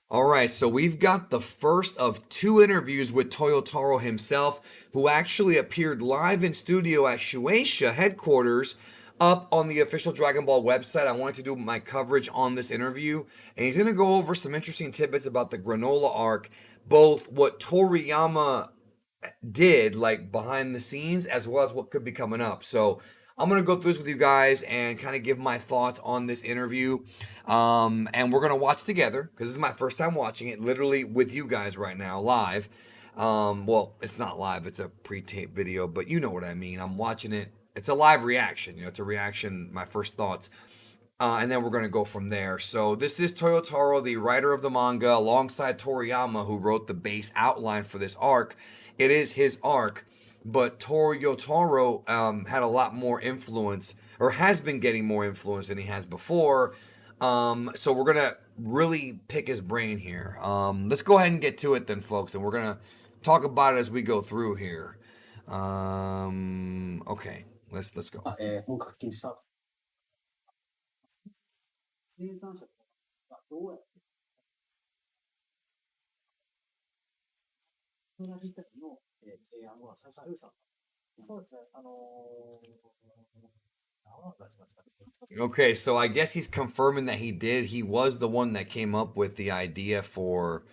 All right, so we've got the first of two interviews with Toyotaro himself, who actually appeared live in studio at Shueisha headquarters up on the official Dragon Ball website. I wanted to do my coverage on this interview, and he's going to go over some interesting tidbits about the Granolah arc, both what Toriyama did, like behind the scenes, as well as what could be coming up. So I'm gonna go through this with you guys and kind of give my thoughts on this interview. And we're gonna watch together because this is my first time watching it, literally with you guys right now, live. Well, it's not live; it's a pre-tape video, but you know what I mean. I'm watching it. It's a live reaction. You know, it's a reaction. My first thoughts. And then we're going to go from there. So this is Toyotaro, the writer of the manga, alongside Toriyama, who wrote the base outline for this arc. It is his arc, but Toyotaro had a lot more influence, or has been getting more influence than he has before. So we're going to really pick his brain here. Let's go ahead and get to it then, folks, and we're going to talk about it as we go through here. Okay, let's go. 本格的スタート。生産者そうですね。Okay, so I guess he's confirming that he did. He was the one that came up with the idea for.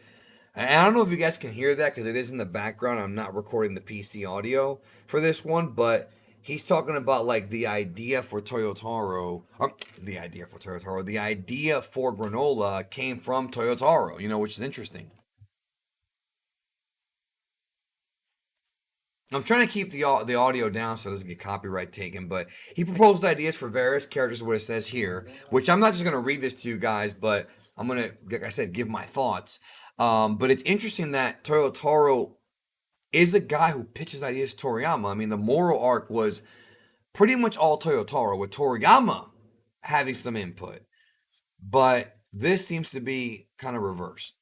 And I don't know if you guys can hear that because it is in the background. I'm not recording the PC audio for this one, but he's talking about like the idea for Toyotaro. The idea for Toyotaro. The idea for Granolah came from Toyotaro, which is interesting. I'm trying to keep the audio down so it doesn't get copyright taken, but he proposed ideas for various characters, what it says here, which I'm not just going to read this to you guys, but I'm going to, like I said, give my thoughts. But it's interesting that Toyotaro is a guy who pitches ideas to Toriyama. I mean, the Moral arc was pretty much all Toyotaro, with Toriyama having some input. But this seems to be kind of reversed.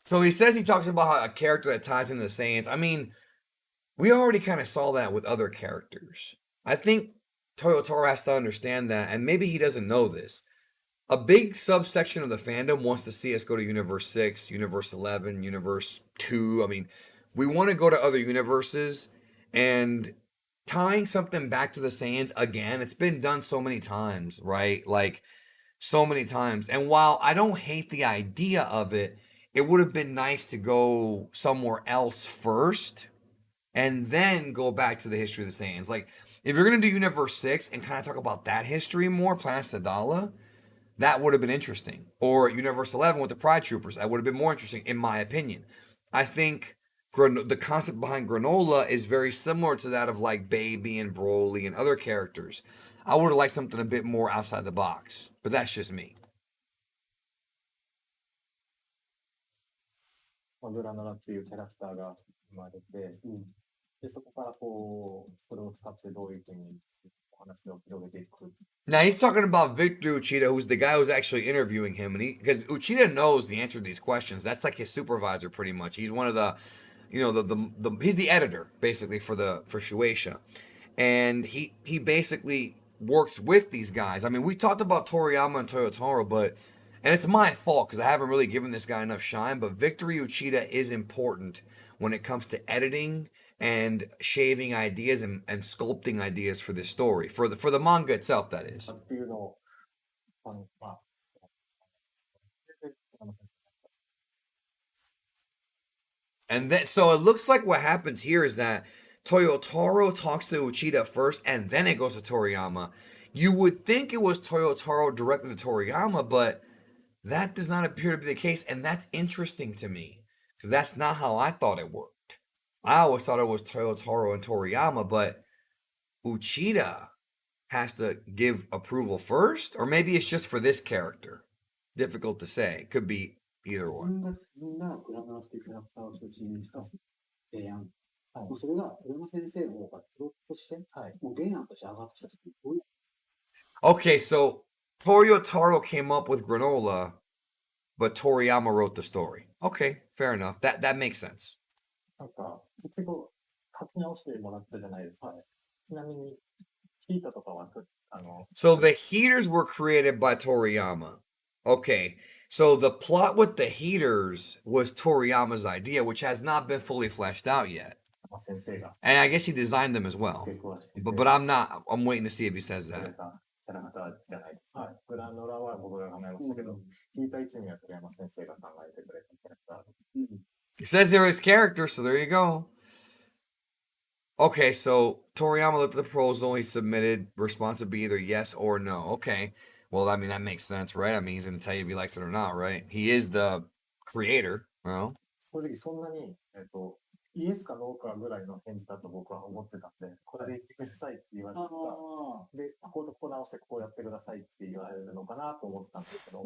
So he says he talks about how a character that ties into the Saiyans. I mean, we already kind of saw that with other characters. I think Toyotaro has to understand that, and maybe he doesn't know this. A big subsection of the fandom wants to see us go to Universe 6, Universe 11, Universe 2. I mean, we want to go to other universes, and tying something back to the Saiyans again, it's been done so many times, right? Like, so many times. And while I don't hate the idea of it, it would have been nice to go somewhere else first and then go back to the history of the Saiyans. Like, if you're gonna do Universe 6 and kind of talk about that history more, Planet Sadala, that would have been interesting. Or Universe 11 with the Pride Troopers, that would have been more interesting, in my opinion. I think the concept behind Granolah is very similar to that of like Baby and Broly and other characters. I would have liked something a bit more outside the box, but that's just me. まあグラノラっていうキャラクターが生まれて、そこからこうそれを使ってどういうふうにお話を広げていく。Now he's talking about Victor Uchida, who's the guy who's actually interviewing him, and because Uchida knows the answer to these questions. That's like his supervisor, pretty much. He's one of the, he's the editor basically for Shueisha, and he basically works with these guys. I mean, we talked about Toriyama and Toyotaro, but and it's my fault because I haven't really given this guy enough shine. But Victory Uchida is important when it comes to editing and shaving ideas and sculpting ideas for this story for the manga itself. That is. っていうのを、まあ、And then, so it looks like what happens here is that Toyotaro talks to Uchida first, and then it goes to Toriyama. You would think it was Toyotaro directly to Toriyama, but that does not appear to be the case, and that's interesting to me because that's not how I thought it worked. I always thought it was Toyotaro and Toriyama, but Uchida has to give approval first, or maybe it's just for this character. Difficult to say. Could be either or. 自分がグラノラっていうキャラクターを中心にした提案、もうそれがグラノラ先生の方からプロットして、もう原案として上がってきた時にどういう。 Okay, so Toyotaro came up with Granolah, but Toriyama wrote the story. Okay, fair enough. That makes sense. なんか、一度書き直してもらったじゃないですか。ちなみに、ヒートとかは、So the Heeters were created by Toriyama. Okay, so the plot with the Heeters was Toriyama's idea, which has not been fully fleshed out yet. 先生が And I guess he designed them as well. 結構詳しくて、 But I'm not. I'm waiting to see if he says くれ that. たキャラクターじゃないですか。はい。グラノラは僕が考えましたけど、ヒート1には鳥山先生が考えてくれたキャラクター。He says they're his characters, so there you go. Okay, so Toriyama looked at the proposal. He submitted. Response would be either yes or no. Okay. Well, I mean, that makes sense, right? I mean, he's going to tell you if he likes it or not, right? He is the creator, well. 正直そんなに、イエスかノーかぐらいの返事だと僕は思ってたんで、これで言ってくださいって言われたら、で、こことここ直してこうやってくださいって言われるのかなと思ったんですけど、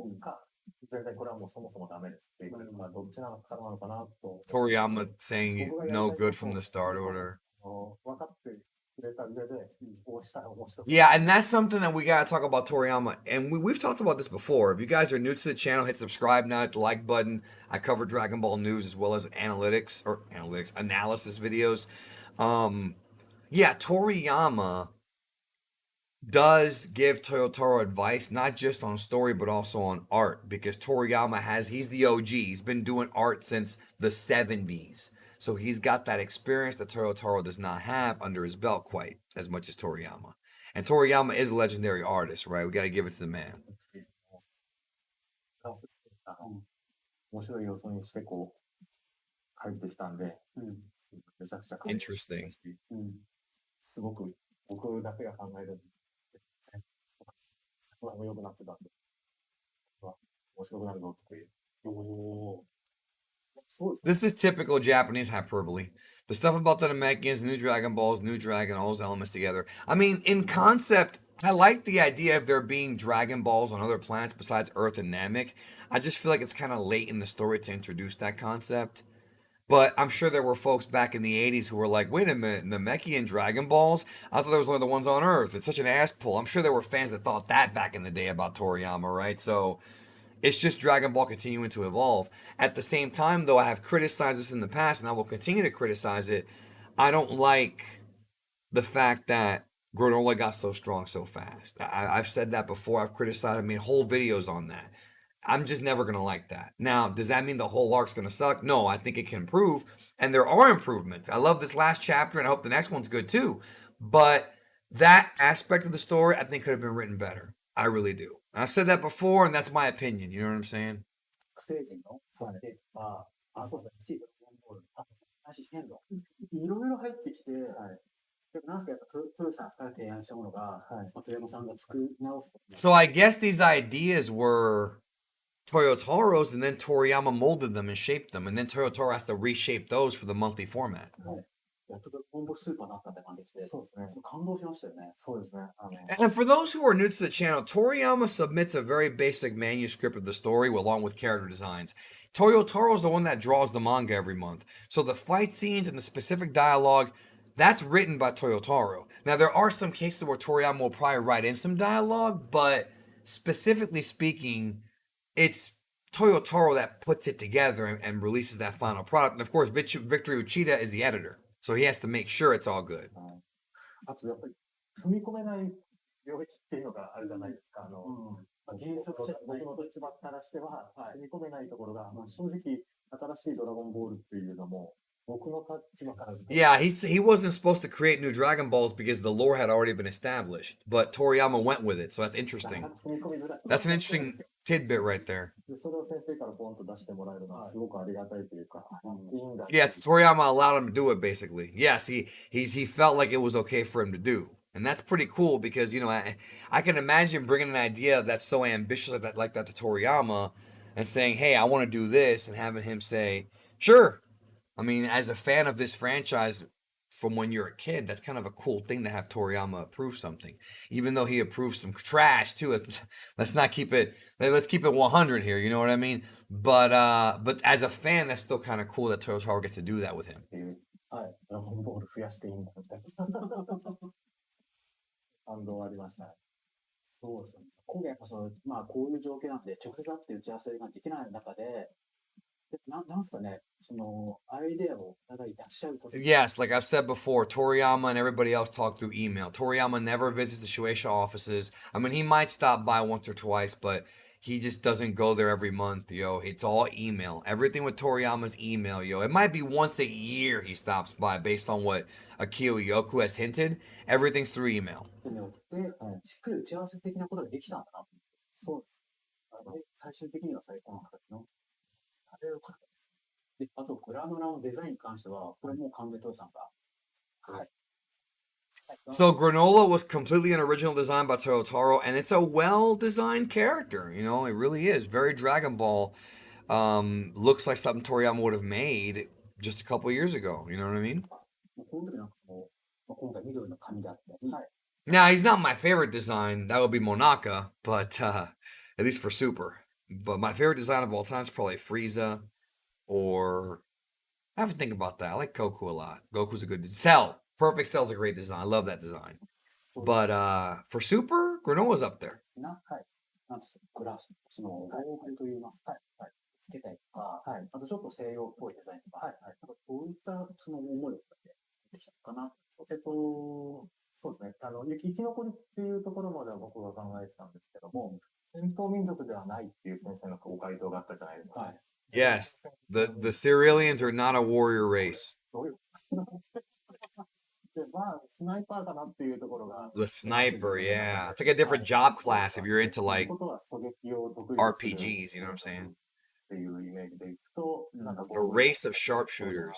全然これはもうそもそもダメですって言われるのがどっちなのかなと。Toriyama saying no good from the start order. 分かってくれた上で、こうしたら面白い。 Yeah, and that's something that we got to talk about Toriyama. And we've talked about this before. If you guys are new to the channel, hit subscribe now, hit the like button. I cover Dragon Ball news as well as analysis videos. Yeah, Toriyama does give Toyotaro advice, not just on story, but also on art. Because Toriyama he's the OG. He's been doing art since the 70s. So he's got that experience that Toyotaro does not have under his belt quite as much as Toriyama. And Toriyama is a legendary artist, right? We got to give it to the man. 面白い要素にしてこう入ってきたんで、めちゃくちゃ Interesting. すごく僕だけが考える良くなってたんで、面白くなるぞっていう。This is typical Japanese hyperbole. The stuff about the Namekians, new Dragon Balls, new Dragon, all those elements together. I mean, in concept, I like the idea of there being Dragon Balls on other planets besides Earth and Namek. I just feel like it's kind of late in the story to introduce that concept. But I'm sure there were folks back in the 80s who were like, wait a minute, Namekian Dragon Balls? I thought there was only the ones on Earth. It's such an ass pull. I'm sure there were fans that thought that back in the day about Toriyama, right? So it's just Dragon Ball continuing to evolve. At the same time, though, I have criticized this in the past, and I will continue to criticize it. I don't like the fact that Granolah got so strong so fast. I've said that before. I've criticized, whole videos on that. I'm just never going to like that. Now, does that mean the whole arc's going to suck? No, I think it can improve, and there are improvements. I love this last chapter, and I hope the next one's good too. But that aspect of the story, I think, could have been written better. I really do. I've said that before, and that's my opinion. You know what I'm saying? いろいろ入ってきて、なんかやっぱ豊さんから提案したものが、鳥山さんが作り直す。 So I guess these ideas were Toyotaro's, and then Toriyama molded them and shaped them, and then Toyotaro has to reshape those for the monthly format. やっとボンボスーパーになったって感じで、そうですね。感動しましたよね。そうですね。And for those who are new to the channel, Toriyama submits a very basic manuscript of the story along with character designs. Toyotaro is the one that draws the manga every month. So the fight scenes and the specific dialogue, that's written by Toyotaro. Now, there are some cases where Toriyama will probably write in some dialogue, but specifically speaking, it's Toyotaro that puts it together and releases that final product. And of course, Victor Uchida is the editor. So he has to make sure it's all good. あとやっぱり踏み込めない領域っていうのがあるじゃないですか。原作者、僕の立場からしては、踏み込めないところが、正直、新しいドラゴンボールっていうのも、僕の立場から。Yeah, he wasn't supposed to create new Dragon Balls because the lore had already been established, but Toriyama went with it, so that's interesting. That's an interesting tidbit right there. それを先生からポンと出してもらえるのはすごくありがたいというか、いいんだ。Yes, Toriyama allowed him to do it basically. Yes, he felt like it was okay for him to do. And that's pretty cool because, you know, I can imagine bringing an idea that's so ambitious like that to Toriyama and saying, hey, I want to do this, and having him say, sure. I mean, as a fan of this franchise from when you're a kid, that's kind of a cool thing to have Toriyama approve something. Even though he approves some trash too. Let's keep it 100 here, you know what I mean? But as a fan, that's still kind of cool that Toyotaro gets to do that with him. はい、ドラゴンボール増やしていいんだみたいな。感動ありました。そうですね。今回やっぱその、まあこういう条件なんで、直接会って打ち合わせができない中で、なんすかね、その、アイデアをお互い出し合うこと。 Yes, like I've said before, Toriyama and everybody else talk through email. Toriyama never visits the Shueisha offices. I mean, he might stop by once or twice, but he just doesn't go there every month, yo. It's all email. Everything with Toriyama's email, yo. It might be once a year he stops by based on what Akio Yoku has hinted. Everything's through email. によって、しっかり打ち合わせ的なことができたんだな。そう。で、最終的には最高の形の、あれをかったです。で、あと、グラノラのデザインに関しては、これも神戸トヨさんが、はい。So Granolah was completely an original design by Toyotaro, and it's a well-designed character. You know, it really is. Very Dragon Ball. Looks like something Toriyama would have made just a couple years ago. You know what I mean? この時なんかもう、今回緑の紙だったり、はい。Now, he's not my favorite design. That would be Monaka, but at least for Super. But my favorite design of all time is probably Frieza, or I have to think about that. I like Goku a lot. Goku's a good Cell. Perfect Cell's a great design. I love that design. But for Super, Granola's up there. はい。なんてグラス、その、ゴーグルというの、はい、はい。つけたりとか、はい。あとちょっと西洋っぽいデザインとか、はい、はい。なんかそういったその思いをできたのかな。そうですね。生き残りっていうところまでは僕が考えてたんですけども、戦闘民族ではないっていう先生のご回答があったじゃないですか。はい。Yes, the Cerealians are not a warrior race. どういうで、まあ、スナイパーかなっていうところが。 The sniper, yeah. It's like a different job class if you're into like ことは狙撃を得意 RPGs, you know what I'm saying? っていうイメージでいくと、なんか A race of sharpshooters.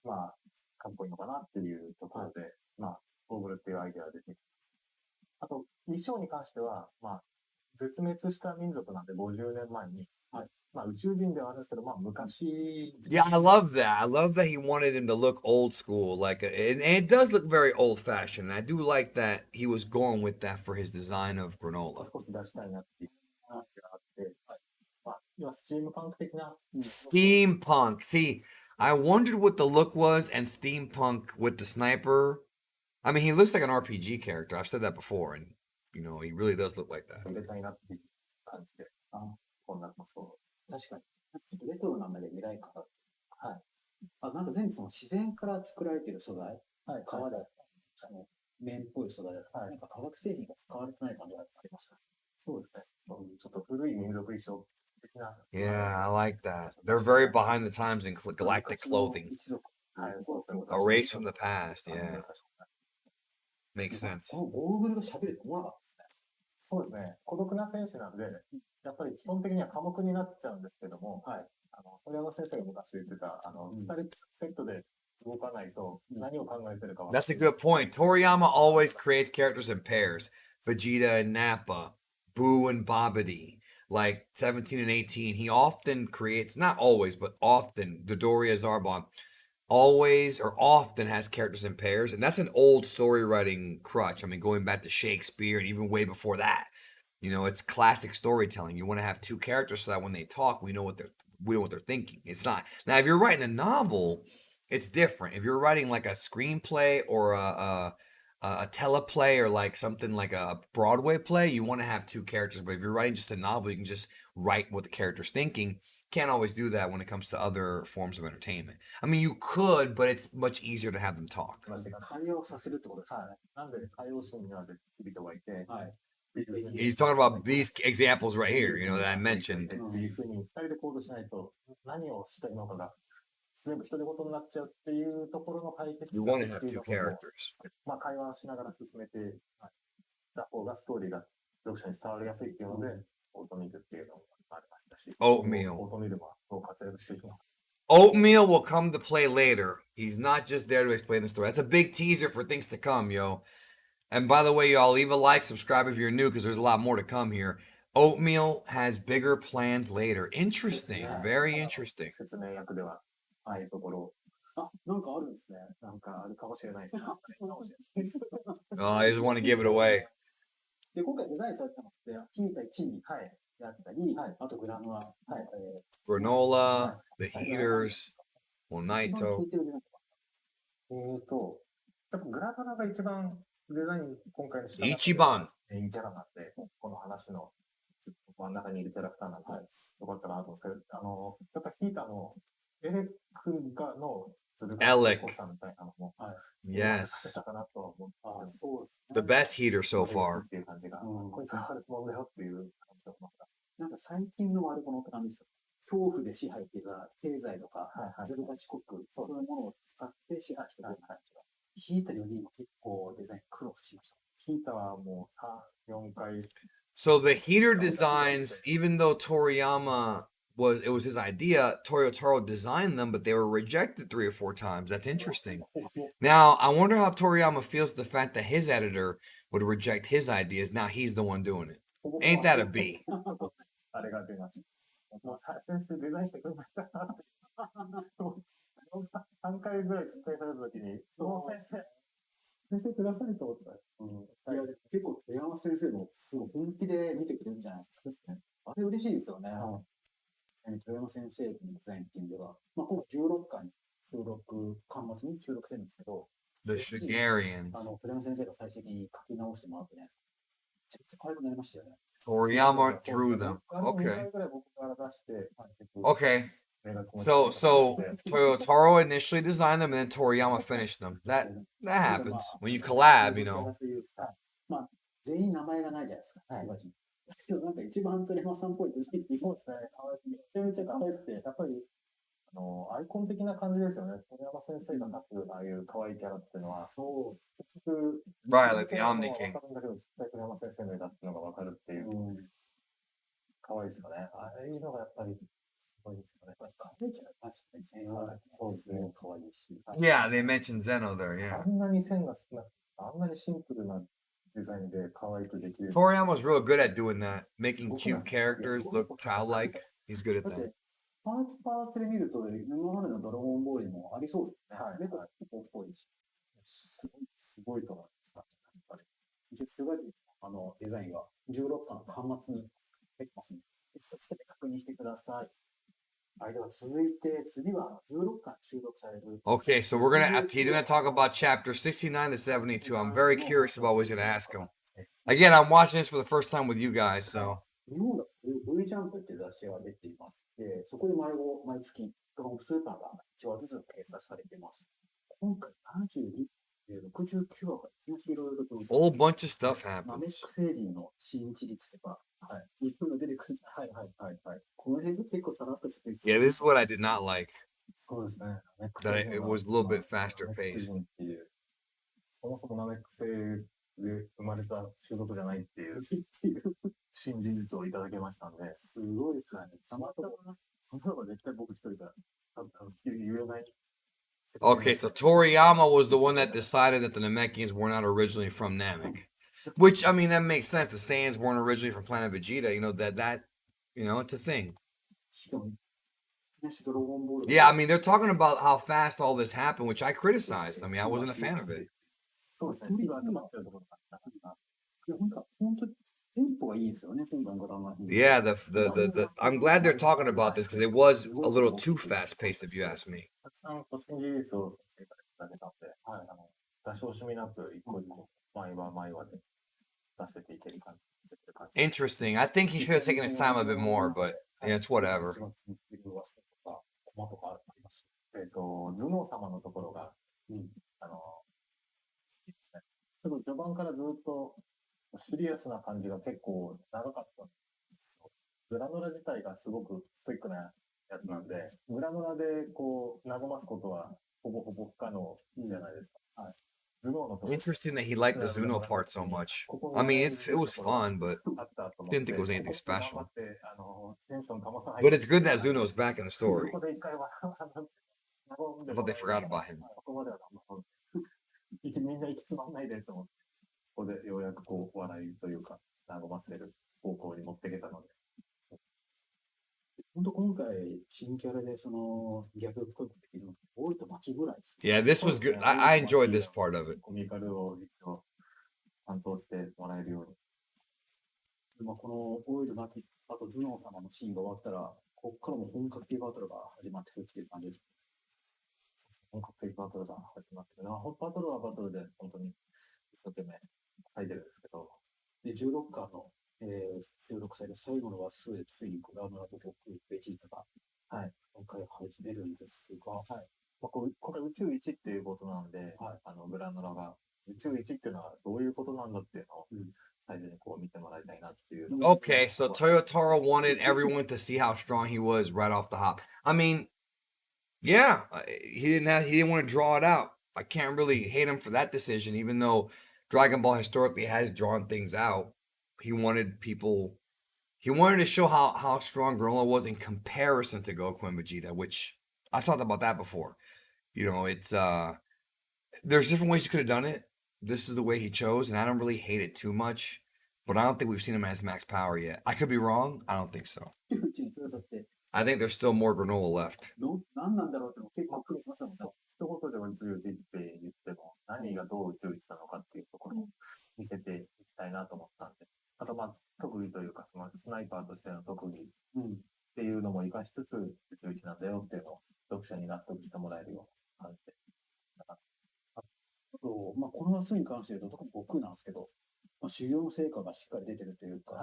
まあ、かっこいいのかなっていうところで、まあ、ゴーグルっていうアイデアが出てきて。あと、衣装に関しては、まあ、絶滅した民族なんで50年前に、はい。まあ、宇宙人ではあるんですけど、まあ、昔。Yeah, I love that. I love that he wanted him to look old school, like, and it does look very old fashioned. I do like that he was going with that for his design of Granolah. 少し出したいなっていう話があって、はい。まあ、今、スチームパンク的な。Steampunk. See, I wondered what the look was, and steampunk with the sniper. I mean, he looks like an RPG character. I've said that before, and you know, he really does look like that. 入れたいなっていう感じで、こんなもそう。確かに。ちょっとレトロな目で未来感。はい。なんか全部その自然から作られている素材、はい、革だったり、綿っぽい素材だったり、なんか化学製品が使われてない感じがありますか？そうですね。ちょっと古い民族衣装的な。Yeah, I like that. They're very behind the times in galactic clothing. はい、そうですね。 A race from the past, yeah. Makes sense. このゴーグルが喋ると思わなかったね。そうですね。孤独な選手なんで、やっぱり基本的には寡黙になっちゃうんですけども、はい。鳥山先生が昔言ってた、二人セットで動かないと何を考えてるか分からない。 That's a good point. Toriyama always creates characters in pairs. Vegeta and Nappa, Boo and Babidi, like 17 and 18. He often creates, not always, but often, Dodoria Zarbon always or often has characters in pairs. And that's an old story writing crutch. I mean, going back to Shakespeare and even way before that. You know, it's classic storytelling. You want to have two characters so that when they talk, we know what they're thinking. It's not. Now, if you're writing a novel, it's different. If you're writing like a screenplay or a teleplay or like something like a Broadway play, you want to have two characters. But if you're writing just a novel, you can just write what the character's thinking. Can't always do that when it comes to other forms of entertainment. I mean, you could, but it's much easier to have them talk. 会話をさせるってことですね。なんで会話シーンには人がいて、はい。 He's talking about these examples right here, you know, that I mentioned. っていうふうに二人で行動しないと何をしてるのかが全部独り言になっちゃうっていうところの解決。 You want to have two characters. まあ会話しながら進めてた方がストーリーが読者に伝わりやすいっていうので、オートミールっていうのもありましたし。Oatmeal. オートミールはどう活躍していくのか。Oatmeal will come to play later. He's not just there to explain the story. That's a big teaser for things to come, yo. And by the way, y'all, leave a like, subscribe if you're new, because there's a lot more to come here. Oatmeal has bigger plans later. Interesting. Very interesting. 説明役では、ああいうところ。なんかあるんですね。なんかあるかもしれないし。Oh, I just want to give it away. で、今回デザインされたのって、ヒーター1に、はい、やったり、はい、あとグラノラ、はい、Granolah, the Heeters, Monaito. 多分グラノラが一番デザイン今回のIchiban. メインキャラなんで、この話の真ん中にいるキャラクターなんで、よかったなと思って、やっぱヒーターのエレクがの鶴が濃さみたいなのも、Yes. 出たかなとは思って、そう The best heater so っ far. ていう感じが、こいつは悪者だよっていう感じがしました。なんか最近の悪者って感じですよ。恐怖で支配っていうか、経済とか、ずる賢く、そういうものを使って支配してくる感じが。ヒーターよりも結構デザイン苦労しました。ヒーターはもう3、4回。So the heater designs, even though Toriyama it was his idea, Toyotaro designed them, but they were rejected 3 or 4 times. That's interesting. Now, I wonder how Toriyama feels the fact that his editor would reject his ideas. Now he's the one doing it. Ain't that a B? あれが出ました。もう先生デザインしてくれました。3回ぐらい使いされたときに、その先生くださいと思った。いや、結構、鳥山先生も本気で見てくれるんじゃないですか。あれ嬉しいですよね。鳥山先生のデザインっていう意味では、今回16巻に巻末に収録してるんですけど、The Shigarian. 鳥山先生が最終的に書き直してもらってね、めちゃくちゃ可愛くなりましたよね。Toriyama drew them. Okay. ぐらい僕から出して、Okay. So Toyotaro initially designed them and then Toriyama finished them. That happens. When you collab, you know. まあ、全員名前がないじゃないですか。今日なんか一番鳥山さんっぽいデザインってそうですね。めちゃめちゃ可愛くて、やっぱりアイコン的な感じですよね。鳥山先生が描くああいう可愛いキャラっていうのは、結局、Right, like the Omni わ King. かるんだけど、絶対鳥山先生の絵だっていうのがわかるっていう、可愛いですよね。ああいうのがやっぱり、可愛いですよね。可愛いキャラ確かに線がそうですね、可愛いし。Yeah, they mentioned Zeno there, yeah. あんなに線が少なくて、あんなにシンプルなデザインで可愛くできる。Toriyama's real good at doing that, making cute characters look childlike. He's good at that. パーツで見ると、今までのドラゴンボールにもありそうですね。レゴっぽいし。すごいと思います。やっぱり。デザインが16巻の巻末に入ってますので、確認してください。では続いて、次は16巻収録される。Okay, so he's gonna talk about chapter 69 to 72. I'm very curious about what he's gonna ask him. Again, I'm watching this for the first time with you guys, so. 日本だと V ジャンプって雑誌が出ています。で、そこで毎月、スーパーが1話ずつ掲載されています。今回72、69話がいろいろと。Whole bunch of stuff ナメッ happens. ク星人の新地率とか、日本が出てくるんじゃない。この辺が結構さらっとして Yeah, this is what I did not like. そうですね。That it was a little bit faster paced. そもそもナメック星で生まれた種族じゃないっていう新事実をいただけましたんで、すごいですね。たまたま、その方が絶対僕一人が言えない。Okay, so Toriyama was the one that decided that the Namekians were not originally from Namek. Which, I mean, that makes sense. The Saiyans weren't originally from Planet Vegeta. You know, it's a thing. Yeah, I mean, they're talking about how fast all this happened, which I criticized. I mean, I wasn't a fan of it. そうですね。今待ってるところだった。本当テンポがいいですよね、今回のドラマ。Yeah, I'm glad they're talking about this because it was a little too fast paced, if you ask me. 新事実をいただけたので、出し惜しみなく一個一個、毎話で出せていける感じ。Interesting. I think he should have taken his time a bit more, but yeah, it's whatever. 頭脳様のところが、すごい序盤からずっとシリアスな感じが結構長かったんですよ。グラノラ自体がすごくストイックなやつなんで、グラノラでこう和ますことはほぼほぼ不可能じゃないですか。Interesting that he liked the Zuno part so much. I mean, it was fun, but didn't think it was anything special. But it's good that Zuno's back in the story. I thought they forgot about him. みんな行き詰まんないでと思って、ここでようやくこう笑いというか、和ませる方向に持っていけたので。本当今回、新キャラでその逆っぽいことできるの多いと巻きぐらいです。Yeah, this was good. I enjoyed this part of it. コミカルを一応担当してもらえるように。このオイル巻き、あと頭脳様のシーンが終わったら、ここからも本格的バトルが始まってくるっていう感じです。本格的バトルが始まってるな。バトルはバトルで本当に一生懸命書いてるんですけど。で、16 16巻の、16歳で最後の話数でついにグラノラと悟空、ベジータが、はい。今回始めるんですが、はい。まあ、今回宇宙一っていうことなんで、はいグラノラが宇宙一っていうのはどういうことなんだっていうのを、最初にこう見てもらいたいなっていう。Okay, so Toyotaro wanted everyone to see how strong he was right off the hop. I mean, yeah, he didn't want to draw it out. I can't really hate him for that decision, even though Dragon Ball historically has drawn things out. He wanted to show how strong Granolah was in comparison to Goku and Vegeta, which I've talked about that before. You know, it's there's different ways you could have done it. This is the way he chose, and I don't really hate it too much. But I don't think we've seen him as max power yet. I could be wrong. I don't think so. 宇宙に強さって、 I think there's still more granola left. 何なんだろうっての結構苦労しましたもんね。一言で宇宙一って言っても、何がどう宇宙一なのかっていうところを見せていきたいなと思ったんで。あと、まあ、特技というか、スナイパーとしての特技っていうのも活かしつつ、宇宙一なんだよっていうのを読者に納得してもらえるような感じで。あと、まあ、この話数に関して言うと、特に悟空なんですけど、まあ、修行の成果がしっかり出てるというか、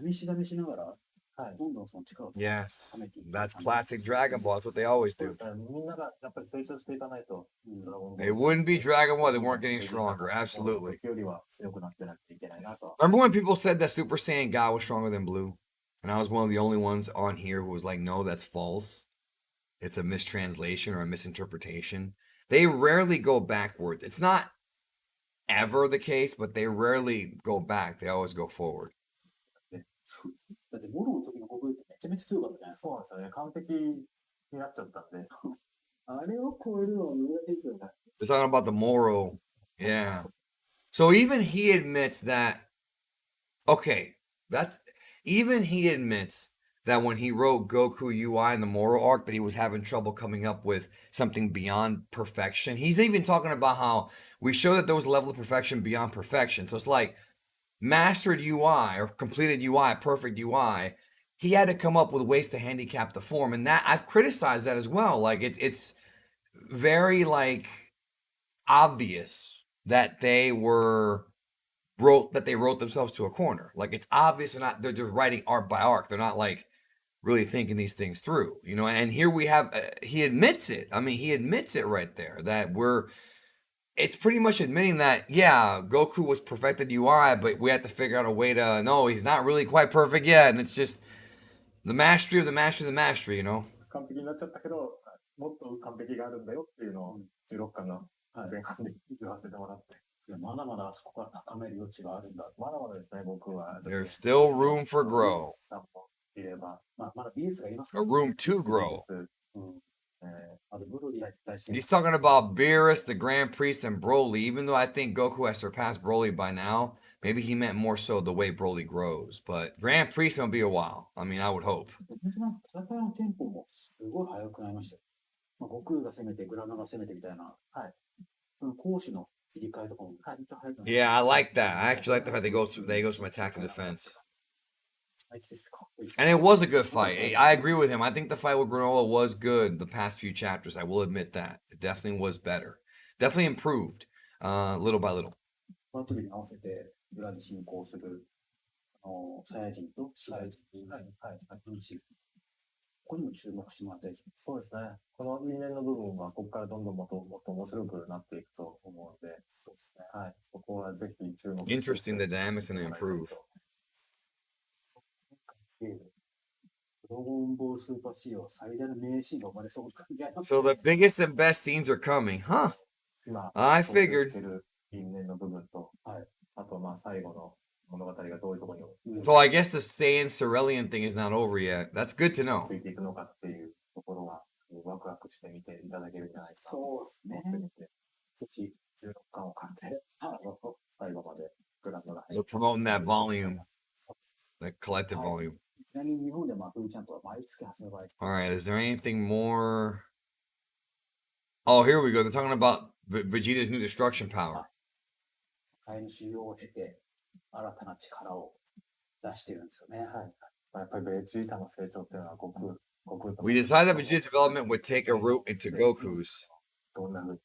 試し試しながら、どんどんその力を Yes, 溜めていく。 that's classic Dragon Ball. That's what they always そう do. ですね。みんながやっぱり成長していかないと、ドラゴンボール It wouldn't be Dragon Ball. They weren't getting stronger. Absolutely. 時よりは強くなってなくちゃいけないなと。 Remember when people said that Super Saiyan God was stronger than Blue? And I was one of the only ones on here who was like, no, that's false. It's a mistranslation or a misinterpretation. They rarely go backwards. It's not ever the case, but they rarely go back. They always go forward. だってモロの時の悟空ってめちゃめちゃ強かったじゃないですか。そうなんですよね。完璧になっちゃったんで。あれを超えるのは難しいですよね。 They're talking about the moral. Yeah. So even he admits that, okay, even he admits that when he wrote Goku UI in the moral arc, that he was having trouble coming up with something beyond perfection. He's even talking about how we show that there was a level of perfection beyond perfection. So it's like mastered UI or completed UI, perfect UI. He had to come up with ways to handicap the form, and that I've criticized that as well. Like it's very like obvious that they wrote themselves to a corner. Like it's obvious they're just writing arc by arc. They're not like really thinking these things through, you know. And here we have he admits it. I mean, he admits it right there that it's pretty much admitting that, yeah, Goku was perfected UI, but we had to figure out a way to, no, he's not really quite perfect yet. And it's just the mastery of the mastery of the mastery, you know. 完璧になっちゃったけど、もっと完璧があるんだよっていうのを16巻の前半で言わせてもらって。いや、まだまだあそこから高める余地があるんだ。まだまだですね、僕は。 There's still room for grow. いれば、まだビースがいますか A ら。 room to grow. あとブロリー He's talking about Beerus, the Grand Priest, and Broly. Even though I think Goku has surpassed Broly by now, maybe he meant more so the way Broly grows. But Grand Priest will be a while. I mean, I would hope. 戦いのテンポもすごい速くなりましたよ。まあ、悟空が攻めて、グラノが攻めてみたいな。はい。その攻守の切り替えとかもめちゃめちゃ速くなりました。 Yeah, I like that. I actually like the fact they go from attack to defense. And it was a good fight. I agree with him. I think the fight with Granolah was good the past few chapters. I will admit that. It definitely was better. Definitely improved little by little. その時に合わせて裏で進行するサイヤ人とシガイ人ここにも注目してもらいたいですね。そうですね。この因縁の部分はここからどんどんもっと面白くなっていくと思うので、そうですね。はい。ここはぜひ注目。 Interesting, the dynamics and improve. ドラゴンボールスーパー仕様最大の名シーンが生まれそうな感じあります。 So the biggest and best scenes are coming, huh? 今 I figured. 因縁の部分と、はい。あとまあ最後の物語がどういうところに So I guess the Saiyan Cerulean thing is not over yet. That's good to know. ついていくのかっていうところはワクワクして見ていただけるんじゃないかなとそうですね。思ってみて、16巻を買って最後までグランドが They're promoting that volume, that collective volume. ちなみに日本ではフーちゃんとは毎月発売。 All right, is there anything more? Oh, here we go. They're talking about Vegeta's new destruction power. 会の修行を経て新たな力を出してるんですよね。はい。やっぱりベジータの成長っていうのは悟空と We decided that Vegeta's development would take a route into Goku's. どんな風に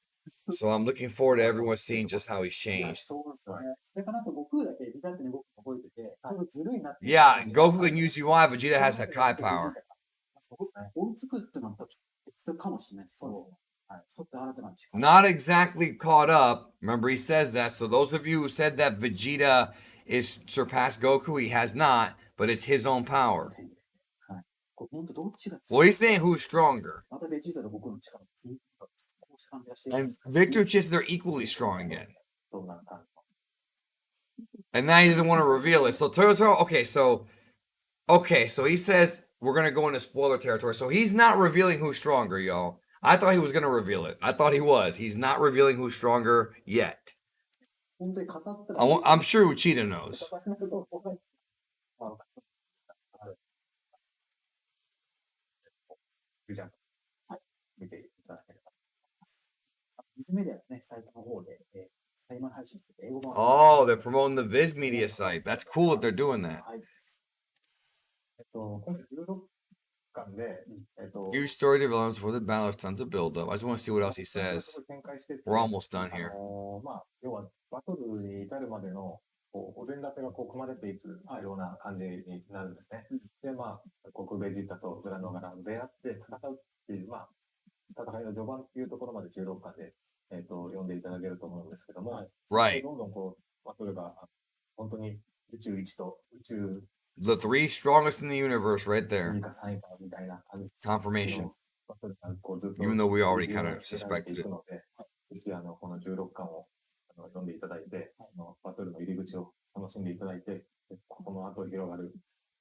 So I'm looking forward to everyone seeing just how he's changed. そうですよね。だからなんか悟空だけビタってね、僕覚えずるいなって。Yeah, Goku can use UI, Vegeta has Hakai power. 追いつくってのは別かもしれないです。そう。はい。ちょっと新たな力。Not exactly caught up. Remember, he says that. So those of you who said that Vegeta is surpassed Goku, he has not, but it's his own power. はい。本当どっちが Well, he's saying who's stronger. またベジータと僕の力。こうした感じがして。 And Victor just they're equally strong again. そうなんだ。 And now he doesn't want to reveal it. So Toyotaro, okay, so he says we're gonna go into spoiler territory. So he's not revealing who's stronger, y'all. I thought he was gonna reveal it. I thought he was. He's not revealing who's stronger yet. 本当に語ったら I'm sure Uchida knows. じゃあ、はい、見ていただければ。メディアね、サイトの方で、今配信して英語版。 Oh, they're promoting the Viz Media site. That's cool that they're doing that. はい。今回16巻で、Huge story developments for the battle, tons of build up. I just want to see what else he says. 展開してて We're almost done here. まあ、要はバトルに至るまでのお膳立てが組まれていくような感じになるんですね。で、まあ、国ベジータとグラノガラ出会って戦うっていう、まあ、戦いの序盤っていうところまで16巻で、読んでいただけると思うんですけども、Right. どんどんバトルが本当に宇宙一と宇宙 The three strongest in the universe right 2 there. か3位かみたいな感じ Confirmation. バトルがずっと Even though we already kind of suspected い it. くので、ぜひこの16巻を読んでいただいて、バトルの入り口を楽しんでいただいて、この後広がる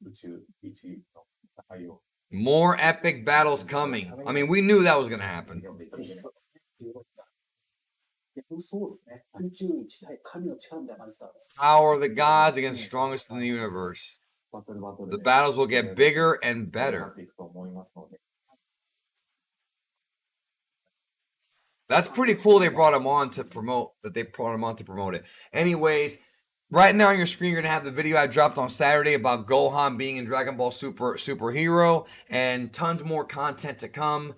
宇宙一の戦いを More epic battles coming. I mean, we knew that was going to happen. 読んでいただければ。そうですね。宇宙一対神の力みたいな感じだ。 Power of the gods against the strongest in the universe. バトルバトル The で battles will get bigger and な better. っていくと思いますので。 That's pretty cool. They brought him on to promote it. Anyways, right now on your screen, you're gonna have the video I dropped on Saturday about Gohan being in Dragon Ball Superhero, and tons more content to come.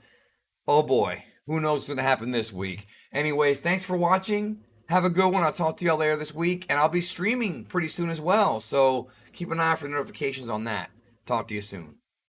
Oh boy, who knows what's gonna happen this week? Anyways, thanks for watching. Have a good one. I'll talk to y'all later this week, and I'll be streaming pretty soon as well. So keep an eye out for the notifications on that. Talk to you soon.